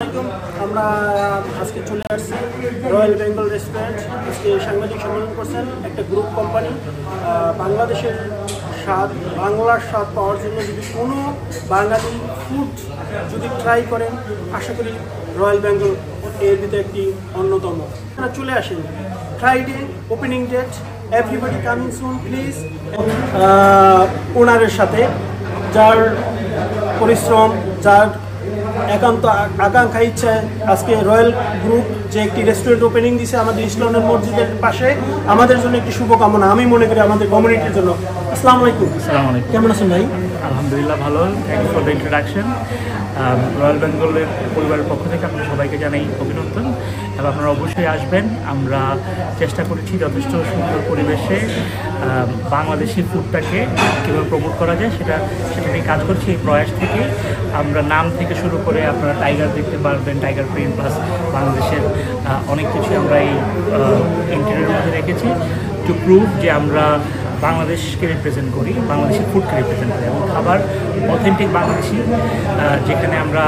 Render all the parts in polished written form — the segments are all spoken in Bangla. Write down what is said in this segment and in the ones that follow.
আমরা আজকে চলে আসছি রয়্যাল বেঙ্গল রেস্টুরেন্ট। আজকে সাংবাদিক সম্মেলন করছেন একটা গ্রুপ কোম্পানি। বাংলাদেশের স্বাদ, বাংলার স্বাদ পাওয়ার জন্য যদি কোনো বাঙালি ফুড যদি ট্রাই করেন, আশা করি রয়্যাল বেঙ্গল এর ভিতরে একটি অন্যতম। আপনারা চলে আসেন, Friday opening date, everybody coming soon please. ওনারের সাথে যার পরিশ্রম, যার একান্ত আকাঙ্ক্ষা ইচ্ছায় আজকে রয়্যাল গ্রুপ যে একটি রেস্টুরেন্ট ওপেনিং দিছে আমাদের ইসলামের মসজিদের পাশে, আমাদের জন্য একটি শুভকামনা আমি মনে করি আমাদের কমিউনিটির জন্য। আসসালামু আলাইকুম। আসসালামু আলাইকুম। কেমন আছেন ভাই? আলহামদুলিল্লাহ ভালো। Thank you for the introduction. Royal বেঙ্গলের পরিবারের পক্ষ থেকে আপনার সবাইকে জানাই অভিনন্দন এবং আপনারা অবশ্যই আসবেন। আমরা চেষ্টা করেছি যথেষ্ট সুন্দর পরিবেশে বাংলাদেশি ফুডটাকে কীভাবে প্রমোট করা যায় সেটা নিয়ে কাজ করছি। এই প্রয়াস থেকে আমরা নাম থেকে শুরু করে আপনারা টাইগার দেখতে পারবেন, টাইগার প্রিন্ট প্লাস বাংলাদেশের অনেক কিছু আমরা এই ইন্টেরিয়রের মধ্যে রেখেছি টু প্রুভ যে আমরা বাংলাদেশকে রিপ্রেজেন্ট করি, বাংলাদেশি ফুডকে রিপ্রেজেন্ট করি এবং খাবার অথেন্টিক বাংলাদেশি, যেখানে আমরা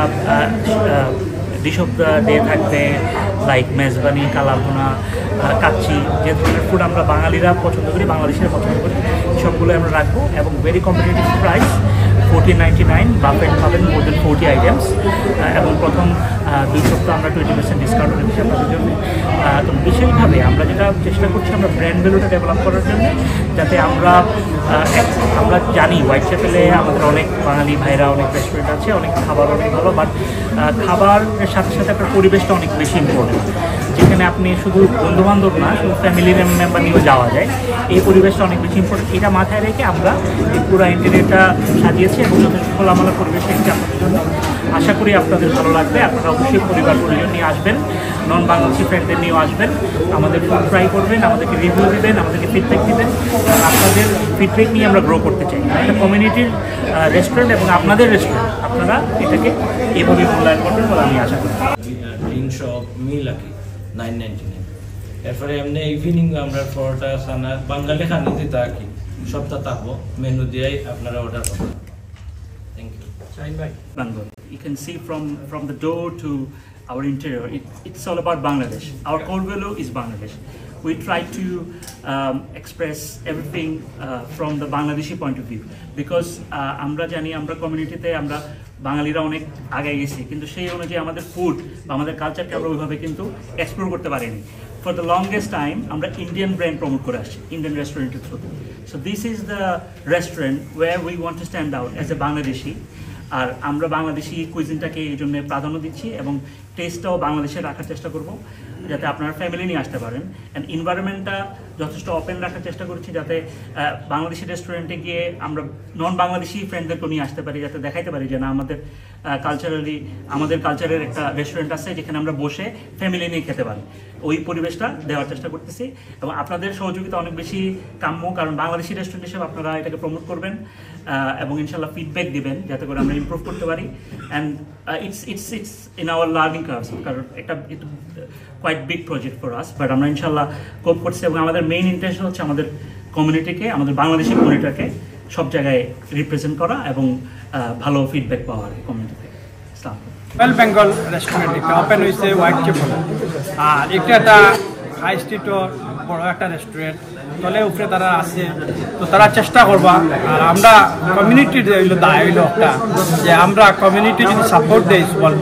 ডিশ অফ দ্য ডে থাকবে লাইক মেজবানি, কালাভুনা, কাচ্চি, যে ধরনের ফুড আমরা বাঙালিরা পছন্দ করি, বাংলাদেশিরা পছন্দ করি, সবগুলো আমরা রাখবো এবং ভেরি কম্পিটিটিভ প্রাইস। 1499 বাফেট পাবেন, মোর দেন 40 আইটেমস এবং প্রথম 2 সপ্তাহ আমরা 20% ডিসকাউন্ট রেখেছি আপনাদের জন্য। তো বিশেষভাবে আমরা যেটা চেষ্টা করছি, আমরা ব্র্যান্ড ভ্যালুটা ডেভেলপ করার জন্য, যাতে আমরা জানি হোয়াইট চ্যাপেলে আমাদের অনেক বাঙালি ভাইরা, অনেক রেস্টুরেন্ট আছে, অনেক খাবার অনেক ভালো, বাট খাবারের সাথে সাথে আপনার পরিবেশটা অনেক বেশি ইম্পর্টেন্ট, যেখানে আপনি শুধু বন্ধুবান্ধব না, শুধু ফ্যামিলি মেম্বার নিয়েও যাওয়া যায়। এই পরিবেশটা অনেক বেশি ইম্পর্টেন্ট। এটা মাথায় রেখে আমরা এই পুরো ইন্টেরিয়রটা সাজিয়েছি এবং যথেষ্ট খোলামেলা পরিবেশ রেখেছি আপনাদের জন্য। আশা করি আপনাদের ভালো লাগবে। আপনারা অবশ্যই পরিবার পরিজন নিয়ে আসবেন, নন বাংলাদেশি ফ্রেন্ডদের নিয়েও আসবেন, আমাদের ফুড ট্রাই করবেন, আমাদেরকে রিভিউ দেবেন, আমাদেরকে ফিডব্যাক দেবেন। আপনাদের ফিডব্যাক নিয়ে আমরা গ্রো করতে চাই। একটা কমিউনিটির রেস্টুরেন্ট এবং আপনাদের রেস্টুরেন্ট, আপনারা এটাকে এভাবে মূল্যায়ন করবেন বলে আমি আশা করি। ড্রিঙ্কস অফ মিল আর কি 999। এরপরে এমনি ইভিনিং আমরা পরোটা, সানা, বাঙালি খানি দিতে আর কি সপ্তাহ থাকবো, মেনু দিয়েই আপনারা অর্ডার করবেন। Thank you. Shine by Bengal. You can see from the door to our interior, it's all about Bangladesh. Our core value is Bangladesh. We try to express everything from the Bangladeshi point of view, because আমরা জানি আমরা কমিউনিটিতে আমরা বাঙালিরা অনেক আগে গেছি, কিন্তু সেই অনুযায়ী আমাদের ফুড বা আমাদের কালচারকে আমরা ওইভাবে কিন্তু এক্সপ্লোর করতে পারিনি। ফর দ্য লংগেস্ট টাইম আমরা ইন্ডিয়ান ব্র্যান্ড প্রমোট করে আসছি ইন্ডিয়ান রেস্টুরেন্টের থ্রুতে। So this is the restaurant where we want to stand out as a Bangladeshi. আর আমরা বাংলাদেশি কুইজিনটাকে এই জন্য প্রাধান্য দিচ্ছি এবং টেস্টটাও বাংলাদেশে রাখার চেষ্টা করব, যাতে আপনারা ফ্যামিলি নিয়ে আসতে পারেন। অ্যান্ড এনভায়রনমেন্টটা যথেষ্ট ওপেন রাখার চেষ্টা করছি, যাতে বাংলাদেশি রেস্টুরেন্টে গিয়ে আমরা নন বাংলাদেশি ফ্রেন্ডদেরকে নিয়ে আসতে পারি, যাতে দেখাইতে পারি যে না, আমাদের কালচারের একটা রেস্টুরেন্ট আছে যেখানে আমরা বসে ফ্যামিলি নিয়ে খেতে পারি। ওই পরিবেশটা দেওয়ার চেষ্টা করতেছি এবং আপনাদের সহযোগিতা অনেক বেশি কাম্য, কারণ বাংলাদেশি রেস্টুরেন্ট হিসেবে আপনারা এটাকে প্রমোট করবেন এবং ইনশাল্লাহ ফিডব্যাক দিবেন যাতে করে আমরা ইমপ্রুভ করতে পারি। And it's in our learning curve, কারণ এটা quite big project for us, but আমরা ইনশাল্লাহ কোপ করছি এবং আমাদের মেইন ইন্টেনশন হচ্ছে আমাদের কমিউনিটিকে, আমাদের বাংলাদেশি কমিউনিটিকে সব জায়গায় রিপ্রেজেন্ট করা এবং ভালো ফিডব্যাক পাওয়া আর কমিউনিটি থেকে। রয়্যাল বেঙ্গল রেস্টুরেন্ট একটা ওপেন হয়েছে হোয়াইট চ্যাপেল, আর একটা হাই স্ট্রিটর বড় একটা রেস্টুরেন্ট, তলে উপরে তারা আছে। তো তারা চেষ্টা করবা, আর আমরা কমিউনিটির দায় হইল একটা, যে আমরা কমিউনিটি যদি সাপোর্ট দেয় স্মল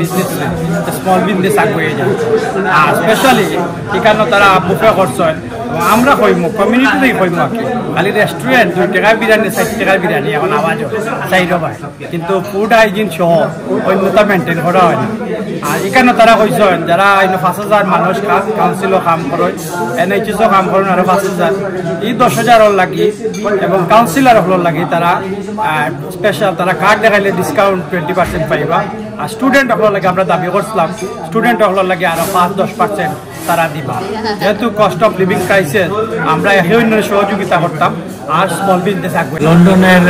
বিজনেস আগে যায়। আর স্পেশালি এখানে তারা বুফে করছেন এবং আমরা কইম কমিউনিটিতেই কইম আর কি। খালি রেস্টুরেন্ট 2 টাকার বিরিয়ানি 60 টাকার বিরিয়ানি এখন আওয়াজ চাইরো ভাই, কিন্তু ফুড হাইজিন সহ অন্যতা মেনটেন করা হয় না। আর এখানে তারা কইছেন যারা 5,000 মানুষ কাউন্সিলও কাম করেন, NHSও কাম করেন আরো 5,000, এই 10,000 লাগি এবং কাউন্সিলর হল লাগি তারা স্পেশাল তারা কার্ড দেখাইলে ডিসকাউন্ট 20% পাইবা। আর স্টুডেন্ট হল লাগে আমরা দাবি করছিলাম স্টুডেন্ট হল লাগে আরো 5-10% তারা দিবা। যেহেতু কস্ট অফ লিভিং ক্রাইসিস, আমরা একে অন্যের সহযোগিতা করতাম। আর স্মল বিজনেস থাকবে। লন্ডনের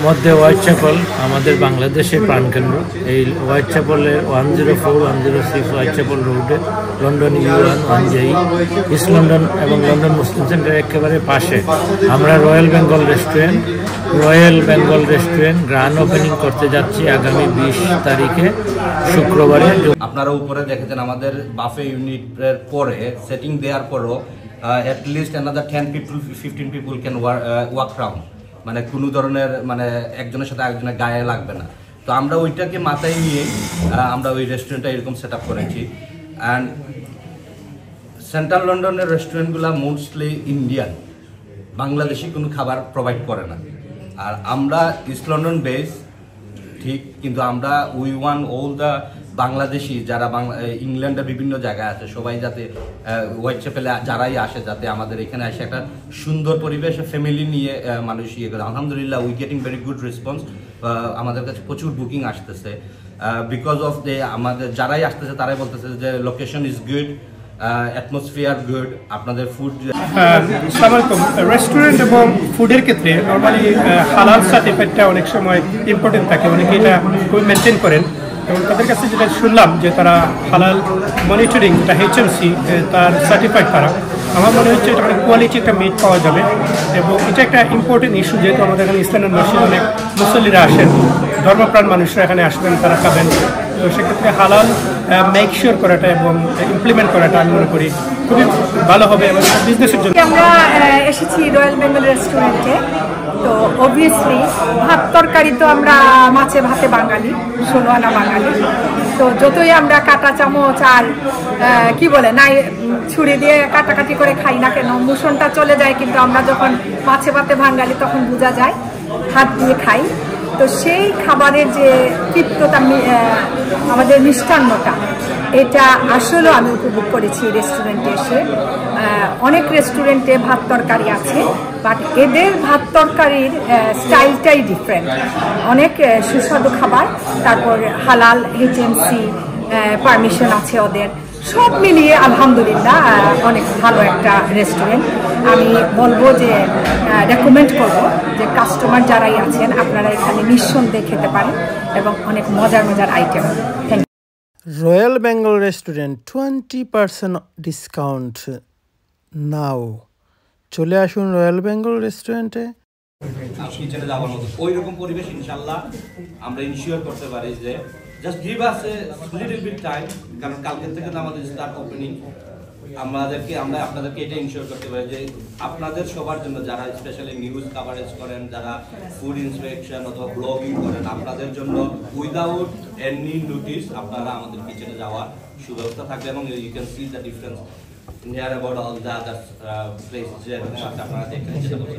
মধ্যে হোয়াইট চ্যাপেল আমাদের বাংলাদেশের প্রাণকেন্দ্র। এই হোয়াইট চ্যাপেলের 104-106 হোয়াইট চ্যাপেল রোডে London U1 1JE east London এবং লন্ডন মুসলিম সেন্টারের একেবারে পাশে আমরা royal Bengal restaurant grand opening করতে যাচ্ছি আগামী 20 তারিখে শুক্রবারে। আপনারা উপরে দেখেছেন আমাদের বাফে ইউনিটের পরে সেটিং দেওয়ার পরও at least another 10-15 people can walk around, মানে কোনো ধরনের মানে একজনের সাথে আরেকজনের গায়ে লাগবে না। তো আমরা ওইটাকে মাথায় নিয়ে আমরা ওই রেস্টুরেন্টটা এরকম সেট আপ করেছি। অ্যান্ড সেন্ট্রাল লন্ডনের রেস্টুরেন্টগুলো মোস্টলি ইন্ডিয়ান, বাংলাদেশি কোনো খাবার প্রোভাইড করে না। আর আমরা ইস্ট লন্ডন বেস ঠিক, কিন্তু আমরা we want all the Bangladeshi যারা ইংল্যান্ডের বিভিন্ন জায়গায় আছে সবাই যাতে হোয়াইট চ্যাপেলে যারাই আসে যাতে আমাদের এখানে এসে একটা সুন্দর পরিবেশ ফ্যামিলি নিয়ে মানুষ ইয়ে করে। আলহামদুলিল্লাহ we getting very good response. আমাদের কাছে প্রচুর বুকিং আসতেছে বিকজ অফ আমাদের যারাই আসতেছে তারাই বলতেছে যে location is good, atmosphere good, আপনাদের ফুড। আসসালামু আলাইকুম। রেস্টুরেন্ট এবং ফুডের ক্ষেত্রে নর্মালি হালাল সার্টিফাইডটা অনেক সময় ইম্পর্টেন্ট থাকে, অনেকে এটা খুব মেনটেন করেন। এবং তাদের কাছে যেটা শুনলাম যে তারা হালাল মনিটরিং যেটা HMC তার সার্টিফাইড তারা, আমার মনে হচ্ছে এটা কোয়ালিটি একটা মিট পাওয়া যাবে। এবং এটা একটা ইম্পর্টেন্ট ইস্যু, যেহেতু আমাদের এখানে ইসলামের মসজিদ অনেক মুসল্লিরা আসেন, ধর্মপ্রাণ মানুষরা এখানে আসবেন, তারা খাবেন। তো সেক্ষেত্রে হালাল মেক শিওর করাটা এবং ইমপ্লিমেন্ট করাটা আমি মনে করি খুবই ভালো হবে এবং বিজনেসের জন্য। আমরা এসেছি রয়্যাল বেঙ্গল রেস্টুরেন্টে। তো অবভিয়াসলি ভাত তরকারি তো আমরা মাছে ভাতে বাঙালি, 16 আনা বাঙালি। তো যতই আমরা কাঁটা চামচ আর কি বলে নাই ছুরি দিয়ে কাটাকাটি করে খাই না কেন, মোশনটা চলে যায়, কিন্তু আমরা যখন মাছে ভাতে বাঙালি তখন বোঝা যায় হাত দিয়ে খাই। তো সেই খাবারের যে তৃপ্ততা, আমাদের মিষ্টান্নটা, এটা আসলেও আমি উপভোগ করেছি রেস্টুরেন্টে এসে। অনেক রেস্টুরেন্টে ভাত তরকারি আছে, বাট এদের ভাত তরকারির স্টাইলটাই ডিফারেন্ট, অনেক সুস্বাদু খাবার। তারপর হালাল HMC পারমিশন আছে ওদের, সব মিলিয়ে আলহামদুলিল্লাহ অনেক ভালো একটা রেস্টুরেন্ট। আমি বলবো যে রেকমেন্ড করবো যে কাস্টমার যারাই আছেন আপনারা এখানে নিঃসন্দেহে খেতে পারেন এবং অনেক মজার item. Thank you. Royal Bengal restaurant 20% discount now. চলে আসুন রয়্যাল বেঙ্গল রেস্টুরেন্টে। কিচেনে যাওয়ার মতো ওই রকম পরিবেশ ইনশাল্লাহ আমরা ইনশিওর করতে পারি যে just give us a little bit time, কারণ কালকে থেকে আমাদের স্টার্ট ওপেনিং। আমরা আপনাদেরকে এটা ইনশিওর করতে পারি যে আপনাদের সবার জন্য যারা স্পেশালি নিউজ কাভারেজ করেন, যারা ফুড ইন্সপেকশন অথবা ব্লগিং করেন, আপনাদের জন্য উইদাউট এনি নোটিস আপনারা আমাদের কিচেনে যাওয়ার সুব্যবস্থা থাকবে এবং you can see the difference near about all the other places যে আপনারা দেখেন যেটা বলতে